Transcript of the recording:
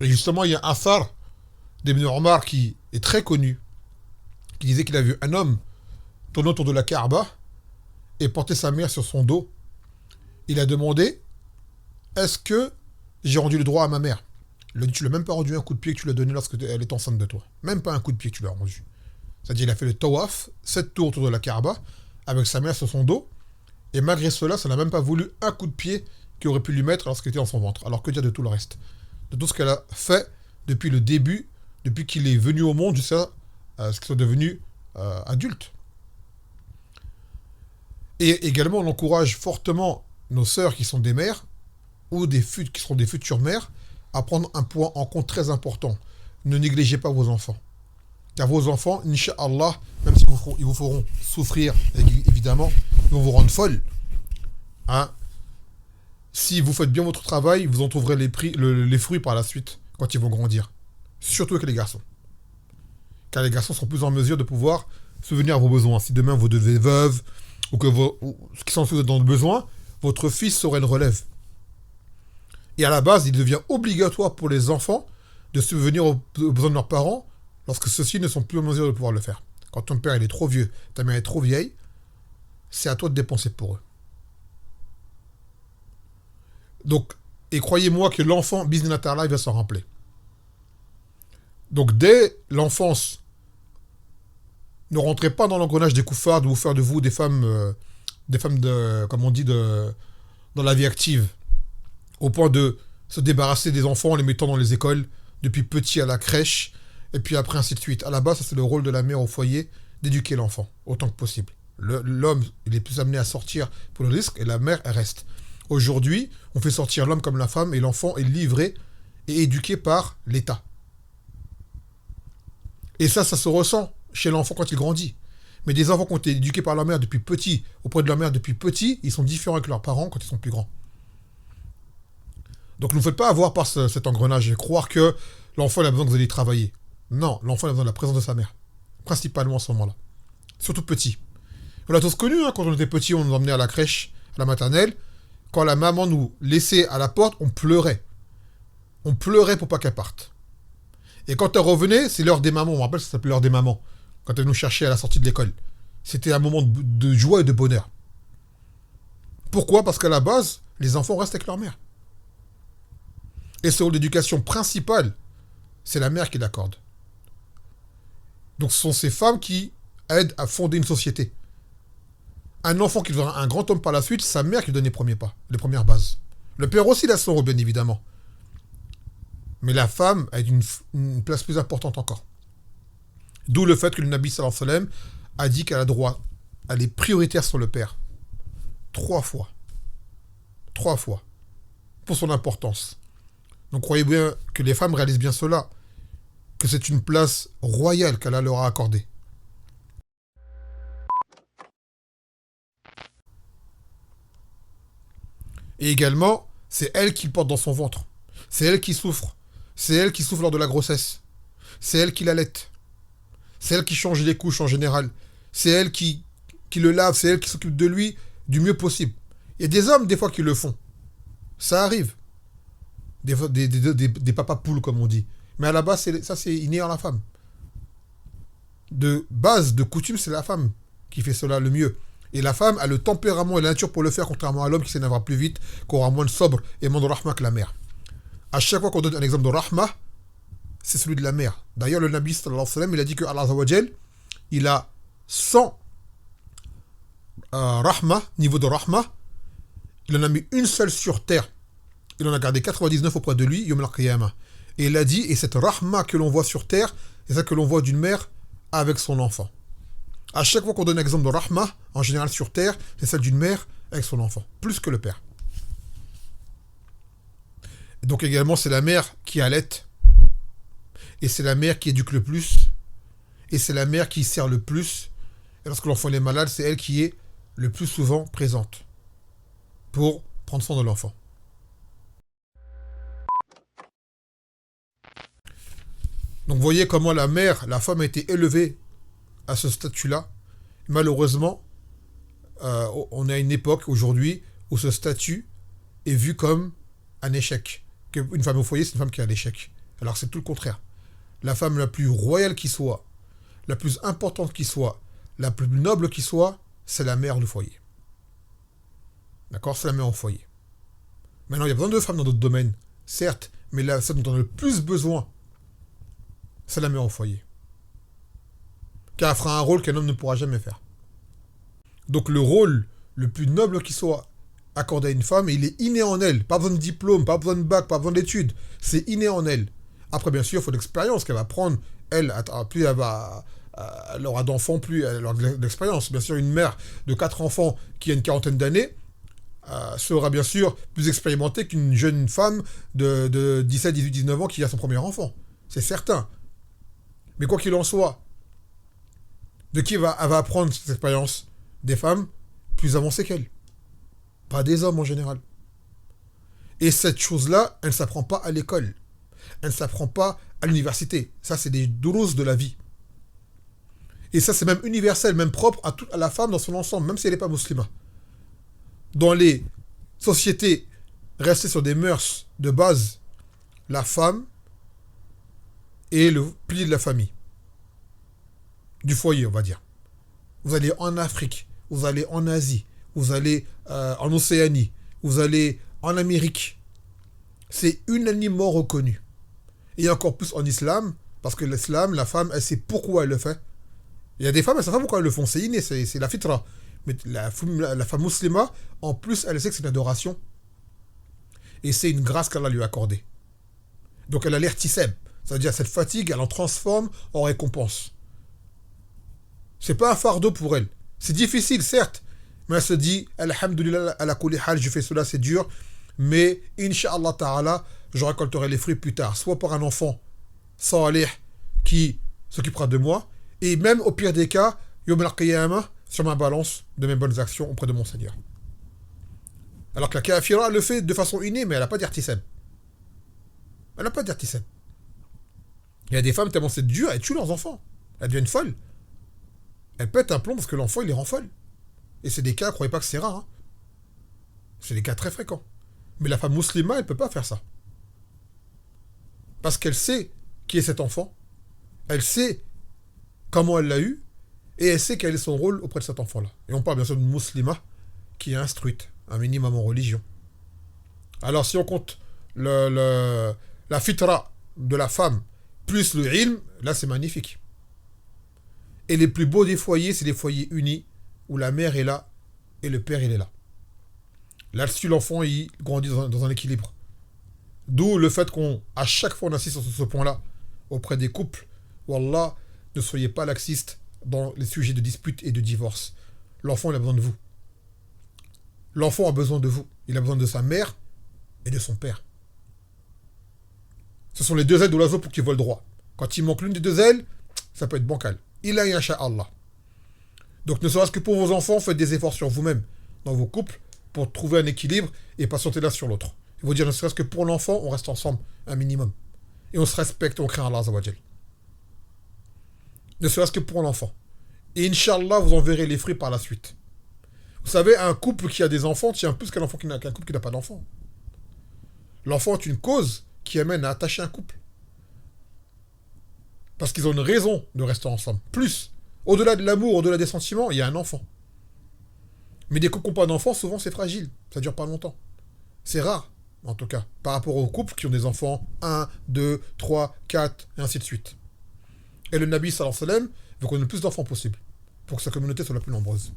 Et justement, il y a un phare d'Ibn Omar qui est très connu, qui disait qu'il a vu un homme tourner autour de la Kaaba et porter sa mère sur son dos. Il a demandé, est-ce que j'ai rendu le droit à ma mère? Il a dit, tu l'as même pas rendu un coup de pied que tu l'as donné lorsque elle est enceinte de toi. Même pas un coup de pied que tu l'as rendu. C'est-à-dire, il a fait le tawaf, 7 tours autour de la Kaaba, avec sa mère sur son dos, et malgré cela, ça n'a même pas voulu un coup de pied qu'il aurait pu lui mettre lorsqu'elle était dans son ventre. Alors que dire de tout le reste? De tout ce qu'elle a fait depuis le début, depuis qu'il est venu au monde jusqu'à ce qu'il soit devenu adulte. Et également, on encourage fortement nos sœurs qui sont des mères, ou qui seront des futures mères, à prendre un point en compte très important. Ne négligez pas vos enfants. Car vos enfants, Inch'Allah, même si ils vous feront souffrir, évidemment, ils vont vous rendre folle. Hein. Si vous faites bien votre travail, vous en trouverez les fruits par la suite, quand ils vont grandir. Surtout avec les garçons. Car les garçons sont plus en mesure de pouvoir subvenir à vos besoins. Si demain vous devez veuve, ou que ce qui sont dans le besoin, votre fils saurait le relève. Et à la base, il devient obligatoire pour les enfants de subvenir aux besoins de leurs parents lorsque ceux-ci ne sont plus en mesure de pouvoir le faire. Quand ton père il est trop vieux, ta mère est trop vieille, c'est à toi de dépenser pour eux. Donc, et croyez-moi que l'enfant, Bismillah Ta'ala, il va s'en rappeler. Donc, dès l'enfance, ne rentrez pas dans l'engrenage des koufars de vous faire de vous des femmes comme on dit, dans la vie active, au point de se débarrasser des enfants en les mettant dans les écoles, depuis petit à la crèche, et puis après ainsi de suite. À la base, ça c'est le rôle de la mère au foyer, d'éduquer l'enfant, autant que possible. L'homme, il est plus amené à sortir pour le risque, et la mère, elle reste. Aujourd'hui, on fait sortir l'homme comme la femme, et l'enfant est livré et éduqué par l'État. Et ça se ressent chez l'enfant quand il grandit. Mais des enfants qui ont été éduqués par leur mère depuis petit, auprès de leur mère depuis petit, ils sont différents avec leurs parents quand ils sont plus grands. Donc ne vous faites pas avoir par cet engrenage et croire que l'enfant il a besoin que vous allez travailler. Non, l'enfant il a besoin de la présence de sa mère. Principalement à ce moment-là. Surtout petit. On l'a tous connu, hein, quand on était petit, on nous emmenait à la crèche, à la maternelle. Quand la maman nous laissait à la porte, on pleurait. On pleurait pour pas qu'elle parte. Et quand elle revenait, c'est l'heure des mamans. On me rappelle, ça s'appelait l'heure des mamans. Quand elle nous cherchait à la sortie de l'école. C'était un moment de joie et de bonheur. Pourquoi? Parce qu'à la base, les enfants restent avec leur mère. Et ce rôle d'éducation principal, c'est la mère qui l'accorde. Donc ce sont ces femmes qui aident à fonder une société. Un enfant qui deviendra un grand homme par la suite, sa mère qui donne les premiers pas, les premières bases. Le père aussi a son rôle, bien évidemment. Mais la femme a une place plus importante encore. D'où le fait que le Nabi sallallahu alayhi wa sallam a dit qu'elle a droit, elle est prioritaire sur le père. 3 fois. 3 fois. Pour son importance. Donc croyez bien que les femmes réalisent bien cela. Que c'est une place royale qu'Allah leur a accordée. Et également, c'est elle qui le porte dans son ventre. C'est elle qui souffre. C'est elle qui souffre lors de la grossesse. C'est elle qui l'allaite. C'est elle qui change les couches en général. C'est elle qui le lave. C'est elle qui s'occupe de lui du mieux possible. Il y a des hommes, des fois, qui le font. Ça arrive. Des papas poules, comme on dit. Mais à la base, ça, c'est inné à la femme. De base, de coutume, c'est la femme qui fait cela le mieux. Et la femme a le tempérament et la nature pour le faire, contrairement à l'homme qui s'énervera plus vite, qui aura moins de sobre et moins de rahma que la mère. À chaque fois qu'on donne un exemple de rahma, c'est celui de la mère. D'ailleurs, le Nabi sallallahu alayhi wa sallam, il a dit que Allah Azza wa Jal, il a 100 rahma, niveau de rahma, il en a mis une seule sur terre. Il en a gardé 99 auprès de lui, Yom al-Qiyamah. Et il a dit, et cette rahma que l'on voit sur terre, c'est celle que l'on voit d'une mère avec son enfant. À chaque fois qu'on donne un exemple de rahma, en général sur terre, c'est celle d'une mère avec son enfant, plus que le père. Et donc également, c'est la mère qui allaite, et c'est la mère qui éduque le plus, et c'est la mère qui sert le plus. Et lorsque l'enfant est malade, c'est elle qui est le plus souvent présente pour prendre soin de l'enfant. Donc vous voyez comment la mère, la femme a été élevée à ce statut-là. Malheureusement, on est à une époque aujourd'hui où ce statut est vu comme un échec. Une femme au foyer, c'est une femme qui a l'échec. Alors que c'est tout le contraire. La femme la plus royale qui soit, la plus importante qui soit, la plus noble qui soit, c'est la mère du foyer. D'accord? C'est la mère au foyer. Maintenant, il y a besoin de femmes dans d'autres domaines, certes, mais là, celle dont on a le plus besoin, c'est la mère au foyer. Car elle fera un rôle qu'un homme ne pourra jamais faire. Donc le rôle le plus noble qui soit accordé à une femme, il est inné en elle. Pas besoin de diplôme, pas besoin de bac, pas besoin d'études. C'est inné en elle. Après, bien sûr, il faut de l'expérience qu'elle va prendre. Elle, plus elle aura d'enfants, plus elle aura de l'expérience. Bien sûr, une mère de 4 enfants qui a une quarantaine d'années sera bien sûr plus expérimentée qu'une jeune femme de 17, 18, 19 ans qui a son premier enfant. C'est certain. Mais quoi qu'il en soit, de qui elle va apprendre cette expérience? Des femmes plus avancées qu'elle. Pas des hommes en général. Et cette chose-là, elle ne s'apprend pas à l'école. Elle ne s'apprend pas à l'université. Ça, c'est des douloureuses de la vie. Et ça, c'est même universel, même propre à la femme dans son ensemble, même si elle n'est pas musulmane. Dans les sociétés restées sur des mœurs de base, la femme est le pilier de la famille. Du foyer, on va dire. Vous allez en Afrique, vous allez en Asie, vous allez en Océanie, vous allez en Amérique. C'est unanimement reconnu. Et encore plus en islam, parce que l'islam, la femme, elle sait pourquoi elle le fait. Il y a des femmes, elles ne savent pas pourquoi elles le font, c'est inné, c'est la fitra. Mais la femme musulmane, en plus, elle sait que c'est une adoration. Et c'est une grâce qu'Allah lui a accordée. Donc elle a l'irtiseb. C'est-à-dire cette fatigue, elle en transforme en récompense. C'est pas un fardeau pour elle. C'est difficile, certes. Mais elle se dit, alhamdulillah, ala kulli hal, je fais cela, c'est dur. Mais, inch'Allah ta'ala, je récolterai les fruits plus tard. Soit par un enfant salih qui s'occupera de moi. Et même au pire des cas, yawm al-qiyamah, sur ma balance de mes bonnes actions auprès de mon Seigneur. Alors que la kafira le fait de façon innée, mais elle n'a pas d'irtisab. Elle n'a pas d'irtisab. Il y a des femmes tellement c'est dur, elles tuent leurs enfants. Elles deviennent folles. Elles pètent un plomb parce que l'enfant, il les rend folles. Et c'est des cas, croyez pas que c'est rare. Hein. C'est des cas très fréquents. Mais la femme musulmane, elle ne peut pas faire ça. Parce qu'elle sait qui est cet enfant. Elle sait comment elle l'a eu. Et elle sait quel est son rôle auprès de cet enfant-là. Et on parle bien sûr d'une musulmane qui est instruite, un minimum en religion. Alors si on compte la fitra de la femme plus le ilm, là c'est magnifique. Et les plus beaux des foyers, c'est les foyers unis, où la mère est là et le père il est là. Là-dessus, l'enfant il grandit dans un équilibre. D'où le fait qu'à chaque fois on insiste sur ce point-là, auprès des couples, wallah, ne soyez pas laxistes dans les sujets de dispute et de divorce. L'enfant, il a besoin de vous. L'enfant a besoin de vous. Il a besoin de sa mère et de son père. Ce sont les deux ailes de l'oiseau pour qu'il vole droit. Quand il manque l'une des deux ailes, ça peut être bancal. Il a Allah. Donc ne serait-ce que pour vos enfants, faites des efforts sur vous-même, dans vos couples, pour trouver un équilibre et patienter l'un sur l'autre. Il faut dire, ne serait-ce que pour l'enfant, on reste ensemble, un minimum. Et on se respecte, on craint Allah Azawajal. Ne serait-ce que pour l'enfant. Et Inch'Allah, vous en verrez les fruits par la suite. Vous savez, un couple qui a des enfants tient plus qu'un couple qui n'a pas d'enfants. L'enfant est une cause qui amène à attacher un couple. Parce qu'ils ont une raison de rester ensemble. Plus, au-delà de l'amour, au-delà des sentiments, il y a un enfant. Mais des couples qui n'ont pas d'enfants, souvent c'est fragile. Ça ne dure pas longtemps. C'est rare, en tout cas, par rapport aux couples qui ont des enfants 1, 2, 3, 4, et ainsi de suite. Et le Nabi sallallahu alayhi wa sallam veut qu'on ait le plus d'enfants possible, pour que sa communauté soit la plus nombreuse.